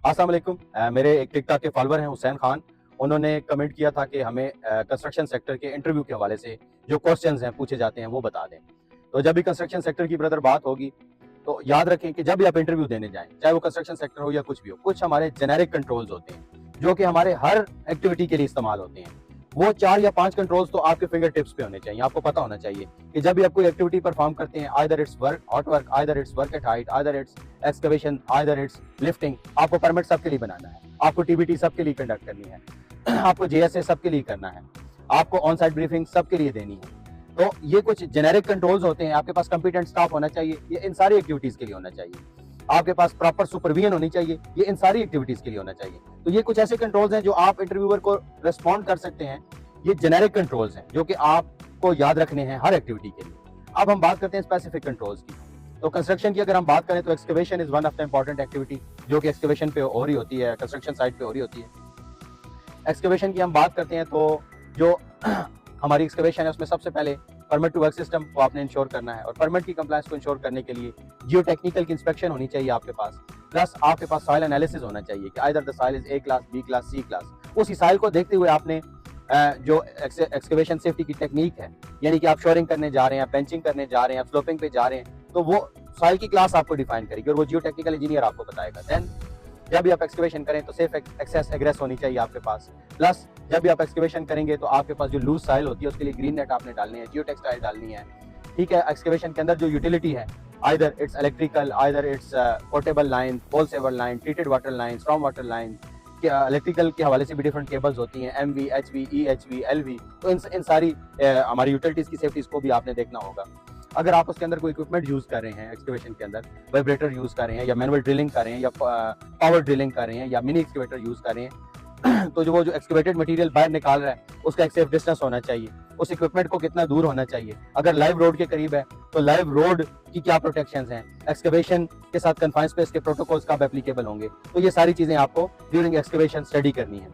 अस्सलाम वालेकुम। मेरे एक टिकटॉक के फॉलोअर हैं हुसैन खान। उन्होंने कमेंट किया था कि हमें कंस्ट्रक्शन सेक्टर के इंटरव्यू के हवाले से जो क्वेश्चंस हैं पूछे जाते हैं वो बता दें। तो जब भी कंस्ट्रक्शन सेक्टर की ब्रदर बात होगी तो याद रखें कि जब भी आप इंटरव्यू देने जाएं, चाहे वो कंस्ट्रक्शन सेक्टर हो या कुछ भी हो, कुछ हमारे जेनेरिक कंट्रोल्स होते हैं जो कि हमारे हर एक्टिविटी के लिए इस्तेमाल होते हैं। वो 4 या 5 कंट्रोल्स तो आपके फिंगर टिप्स पे होने चाहिए। आपको पता होना चाहिए कि जब भी आप कोई एक्टिविटी परफॉर्म करते हैं, either it's work hot work, either it's work at height, either it's excavation, either it's lifting, आपको परमिट सबके लिए बनाना है, आपको टीबीटी सबके लिए कंडक्ट करनी है, आपको जेएसए सबके लिए करना है, आपको ऑन साइट ब्रीफिंग सबके लिए देनी है। तो ये कुछ जेनेरिक कंट्रोल्स होते हैं। आपके पास कंपिटेंट स्टाफ होना चाहिए, ये इन सारी एक्टिविटीज के लिए होना चाहिए। आपके पास प्रॉपर सुपरविजन होनी चाहिए, ये इन सारी एक्टिविटीज के लिए होना चाहिए। तो ये कुछ ऐसे कंट्रोल्स हैं जो आप इंटरव्यूअर को रिस्पॉन्ड कर सकते हैं। ये जेनेरिक कंट्रोल्स हैं जो कि आपको याद रखने हैं हर एक्टिविटी के लिए। अब हम बात करते हैं स्पेसिफिक कंट्रोल्स की। तो कंस्ट्रक्शन की अगर हम बात करें तो excavation is one of the important activity जो कि एक्सकवेशन पे हो रही होती है, कंस्ट्रक्शन साइट पे हो रही होती है। एक्सकवेशन की हम बात करते हैं तो जो हमारी एक्सकवेशन है उसमें सबसे पहले परमिट टू वर्क सिस्टम को आपने इंश्योर करना है, और परमिट की कंप्लायंस को इंश्योर करने के लिए जियो टेक्निकल की इंस्पेक्शन होनी चाहिए आपके पास। प्लस आपके पास सॉइल एनालिसिस होना चाहिए कि either the soil is A class, B class, C class. उसी सॉइल को देखते हुए आपने जो एक्सकवेशन सेफ्टी की टेक्निक है, यानी कि आप शोरिंग करने जा रहे हैं, बेंचिंग करने जा रहे हैं, स्लोपिंग पे जा रहे हैं, तो वो सॉइल की क्लास आपको डिफाइन करेगी और वो जियो टेक्निकल इंजीनियर आपको बताएगा। देन जब भी आप एक्सकवेशन करें तो सेफ एक्सेस एग्रेस होनी चाहिए आपके पास। प्लस जब भी आप एक्सकवेशन करेंगे तो आपके पास जो लूज सॉइल होती है उसके लिए ग्रीन नेट आपने डालनी है, जियो टेक्सटाइल डालनी है। ठीक है, एक्सकवेशन के अंदर जो यूटिलिटी है, either it's electrical, either it's portable line, pole sewer line, treated water line, strong water line, electrical के हवाले से भी डिफरेंट केबल्स होती हैं, एमवी, एचवी, ईएचवी, एलवी। तो इन सारी हमारी यूटिलिटीज की सेफ्टीज को भी आपने देखना होगा। अगर आप उसके अंदर कोई इक्विपमेंट यूज कर रहे हैं, एक्सकवेशन के अंदर वाइब्रेटर यूज कर रहे हैं, या मैनुअल ड्रिलिंग कर रहे हैं, या पावर ड्रिलिंग कर रहे हैं, या मिनी एक्सकवेटर यूज कर रहे हैं, तो जो एक्सकवेटेड मटेरियल बाहर निकाल रहा है उसका एक सेफ डिस्टेंस होना चाहिए। उस इक्विपमेंट को कितना दूर होना चाहिए, अगर लाइव रोड के करीब है तो लाइव रोड की क्या प्रोटेक्शंस हैं, एक्सकवेशन के साथ कन्फाइंड स्पेस के प्रोटोकॉल्स कब एप्लीकेबल होंगे। तो ये सारी चीजें आपको ड्यूरिंग एक्सकवेशन स्टडी करनी है।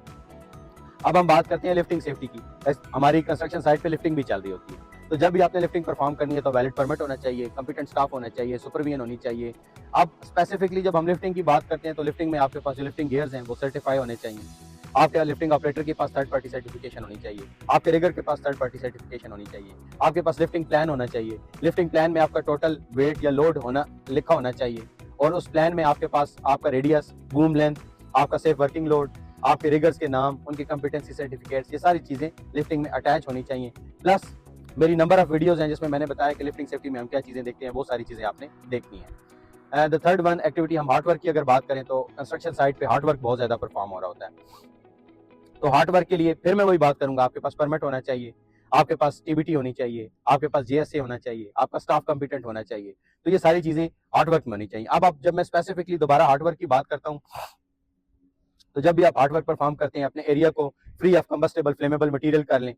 अब हम बात करते हैं लिफ्टिंग सेफ्टी की। हमारी कंस्ट्रक्शन साइट पे लिफ्टिंग भी चल रही होती है, तो जब भी आपने लिफ्टिंग परफॉर्म करनी है तो वैलिड परमिट होना चाहिए, कंपिटेंट स्टाफ होना चाहिए, सुपरविजन होनी चाहिए। अब स्पेसिफिकली जब हम लिफ्टिंग की बात करते हैं तो लिफ्टिंग में आपके पास जो लिफ्टिंग गियर्स हैं वो सर्टिफाई होने चाहिए। आपके लिफ्टिंग ऑपरेटर के पास थर्ड पार्टी सर्टिफिकेशन होनी चाहिए, आपके रिगर के पास थर्ड पार्टी सर्टिफिकेशन होनी चाहिए, आपके पास लिफ्टिंग प्लान होना चाहिए। लिफ्टिंग प्लान में आपका टोटल वेट या लोड होना लिखा होना चाहिए, और उस प्लान में आपके पास आपका रेडियस, बूम लेंथ, आपका सेफ वर्किंग लोड, आपके रिगर्स के नाम, उनकी कंपिटेंसी सर्टिफिकेट्स, ये सारी चीजें लिफ्टिंग में अटैच होनी चाहिए। प्लस मेरी नंबर ऑफ वीडियोस हैं जिसमें मैंने बताया कि लिफ्टिंग सेफ्टी में हम क्या चीजें देखते हैं, वो सारी चीजें आपने देखनी है। द थर्ड वन एक्टिविटी, हम हार्ड वर्क की अगर बात करें तो कंस्ट्रक्शन साइट पे हार्ड वर्क बहुत ज्यादा परफॉर्म हो रहा होता है। तो हार्ड वर्क के लिए फिर मैं वही बात करूंगा, आपके पास परमिट होना चाहिए, आपके पास टीबीटी होनी चाहिए, आपके पास जेएसए होना चाहिए, आपका स्टाफ कंपिटेंट होना चाहिए। तो ये सारी चीजें हार्ड वर्क में होनी चाहिए। अब आप जब मैं स्पेसिफिकली दोबारा हार्ड वर्क की बात करता हूँ, तो जब भी आप हार्ड वर्क परफॉर्म करते हैं अपने एरिया को free of combustible flammable material कर लें,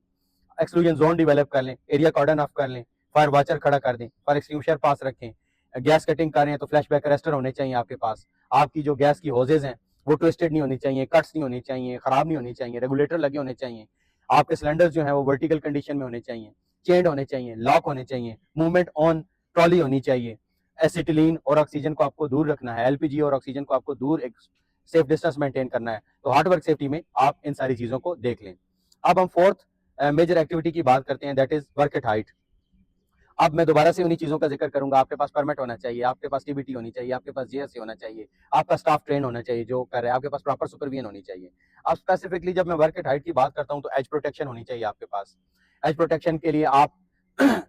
एक्सक्लूजन जोन डेवलप कर लें, एरिया कॉर्डन ऑफ कर लें, फायर वॉचर खड़ा कर दें, फायर एक्सटिंग्विशर पास रखें, गैस कटिंग कर रहे हैं तो फ्लैश बैक अरेस्टर होने चाहिए आपके पास। आपकी जो गैस की होजेज हैं वो ट्विस्टेड नहीं होनी चाहिए, कट्स नहीं होनी चाहिए, खराब नहीं होनी चाहिए, रेगुलेटर लगे होने चाहिए। आपके सिलेंडर्स जो है वो वर्टिकल कंडीशन में होने चाहिए, चेंड होने चाहिए, लॉक होने चाहिए, मूवमेंट ऑन ट्रॉली होनी चाहिए। एसिटिलीन और ऑक्सीजन को आपको दूर रखना है, एलपीजी और ऑक्सीजन को आपको दूर एक सेफ डिस्टेंस मेंटेन करना है। तो हार्ड वर्क सेफ्टी में आप इन सारी चीजों को देख लें। अब हम फोर्थ मेजर एक्टिविटी की बात करते हैं, that is work at height. अब मैं दोबारा से उन्हीं चीजों का जिक्र करूंगा। आपके पास परमिट होना चाहिए, आपके पास टीबीटी होनी चाहिए, आपके पास जीएससी होना चाहिए, आपका स्टाफ ट्रेन होना चाहिए जो कर रहा है, आपके पास प्रॉपर सुपरविजन होनी चाहिए। अब स्पेसिफिकली जब मैं वर्क एट हाइट की बात करता हूं तो एज प्रोटेक्शन होनी चाहिए आपके पास। एज प्रोटेक्शन के लिए आप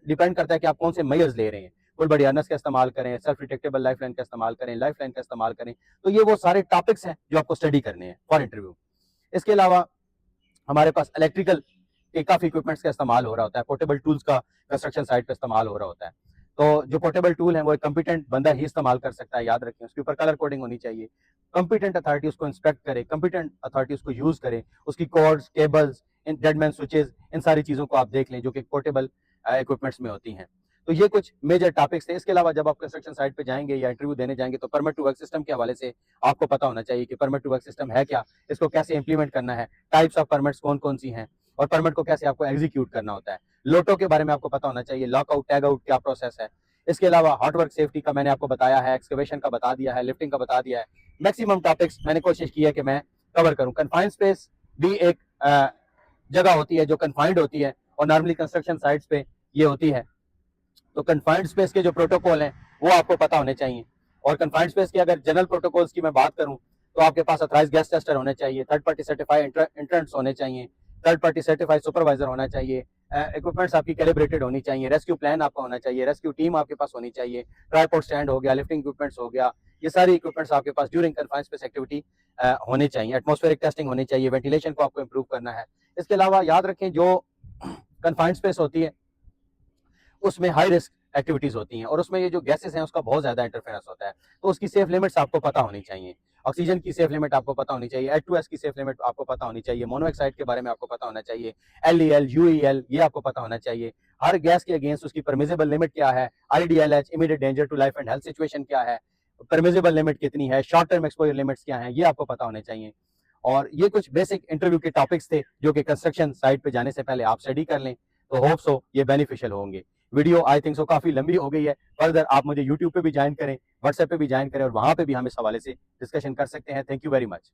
डिपेंड करता है कि आप कौन से मेजर्स ले रहे हैं। फुल बॉडी हार्नेस का इस्तेमाल करें, सेल्फ डिटेक्टेबल लाइफ लाइन का इस्तेमाल करें, लाइफ लाइन का इस्तेमाल करें। तो ये वो सारे टॉपिक्स हैं जो आपको स्टडी करने हैं फॉर इंटरव्यू। इसके अलावा हमारे पास इलेक्ट्रिकल के काफी इक्विपमेंट्स का इस्तेमाल हो रहा होता है, पोर्टेबल टूल्स का कंस्ट्रक्शन साइट पे इस्तेमाल हो रहा होता है। तो जो पोर्टेबल टूल है वो एक कंपिटेंट बंदा ही इस्तेमाल कर सकता है, याद रखें। उसके ऊपर कलर कोडिंग होनी चाहिए, कंपिटेंट अथॉरिटी उसको इंस्पेक्ट करे, कंपिटेंट अथॉरिटी उसको यूज करे, उसकी कॉर्ड्स, केबल्स, डेडमैन स्विचेस, इन सारी चीजों को आप देख लें जो कि पोर्टेबल इक्विपमेंट्स में होती हैं। तो ये कुछ मेजर टॉपिक्स थे। इसके अलावा जब आप कंस्ट्रक्शन साइट पे जाएंगे या इंटरव्यू देने जाएंगे तो परमिट टू वर्क सिस्टम के हवाले से आपको पता होना चाहिए कि परमिट टू वर्क सिस्टम है क्या, इसको कैसे इंप्लीमेंट करना है, टाइप्स ऑफ परमिट्स कौन कौन सी हैं, और परमिट को कैसे आपको एग्जीक्यूट करना होता है। लोटो के बारे में आपको पता होना चाहिए, लॉकआउट, टैग आउट क्या प्रोसेस है। इसके अलावा हार्ड वर्क सेफ्टी का मैंने आपको बताया है, एक्सकवेशन का बता दिया है, लिफ्टिंग का बता दिया है, मैक्सिमम टॉपिक्स मैंने कोशिश की है कि मैं कवर करूं। कन्फाइंड स्पेस भी एक जगह होती है जो कन्फाइंड होती है और नॉर्मली कंस्ट्रक्शन साइट्स पे ये होती है। तो कन्फाइंड स्पेस के जो प्रोटोकॉल हैं वो आपको पता होने चाहिए। और कन्फाइंड स्पेस के अगर जनरल प्रोटोकॉल्स की मैं बात करूं तो आपके पास अथराइज गैस टेस्टर होने चाहिए, थर्ड पार्टी सर्टिफाइड इंटर्न्स होने चाहिए, थर्ड पार्टी सर्टिफाइड सुपरवाइजर होना चाहिए, इक्विपमेंट्स आपकी कैलिब्रेटेड होनी चाहिए, रेस्क्यू प्लान आपका होना चाहिए, रेस्क्यू टीम आपके पास होनी चाहिए, ट्राइपॉड स्टैंड हो गया, लिफ्टिंग इक्विपमेंट्स हो गया, ये सारी इक्विपमेंट्स आपके पास ड्यूरिंग कन्फाइंड स्पेस एक्टिविटी होने चाहिए। एटमॉस्फेरिक टेस्टिंग होनी चाहिए, वेंटिलेशन को आपको इंप्रूव करना है। इसके अलावा याद रखें जो कन्फाइंड स्पेस होती है उसमें हाई रिस्क एक्टिविटीज होती हैं और उसमें ये जो गैसेस हैं उसका बहुत ज्यादा इंटरफेरेंस होता है, तो उसकी सेफ लिमिट्स आपको पता होनी चाहिए। ऑक्सीजन की सेफ लिमिट आपको पता होनी चाहिए, H2S की सेफ लिमिट आपको पता होनी चाहिए, मोनोऑक्साइड के बारे में आपको पता होना चाहिए, LEL, UEL ये आपको पता होना चाहिए। हर गैस के अगेंस्ट उसकी परमिजिबल लिमिट क्या है, IDLH, immediate danger to life and health situation क्या है, परमिजिबल लिमिट कितनी है, शॉर्ट टर्म एक्सपोजर लिमिट्स क्या हैं, ये आपको पता होने चाहिए। और ये कुछ बेसिक इंटरव्यू के टॉपिक्स थे जो कि कंस्ट्रक्शन साइट पे जाने से पहले आप स्टडी कर लें, तो होप सो ये बेनिफिशियल होंगे। वीडियो आई थिंक सो काफी लंबी हो गई है। फर्दर आप मुझे यूट्यूब पे भी ज्वाइन करें, व्हाट्सएप पे भी ज्वाइन करें और वहां पे भी हम इस हवाले से डिस्कशन कर सकते हैं। Thank you very much.